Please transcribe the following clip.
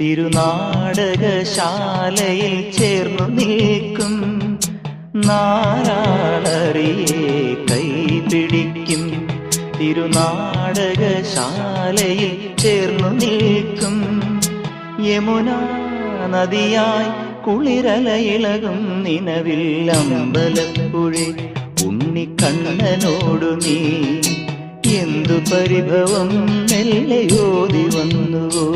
തിരുനാടകശാലയിൽ ചേർന്നു നിൽക്കും നാരാളറിയെ കൈപിടിക്കും. തിരുനാടകശാലയിൽ ചേർന്നു നിൽക്കും യമുനാ നദിയായി കുളിരലയിളകും നിലവിൽ അമ്പലപ്പുഴേ ഉണ്ണിക്കണ്ണനോടു നീ എന്തു പരിഭവം മെല്ലയോതി വന്നുവോ.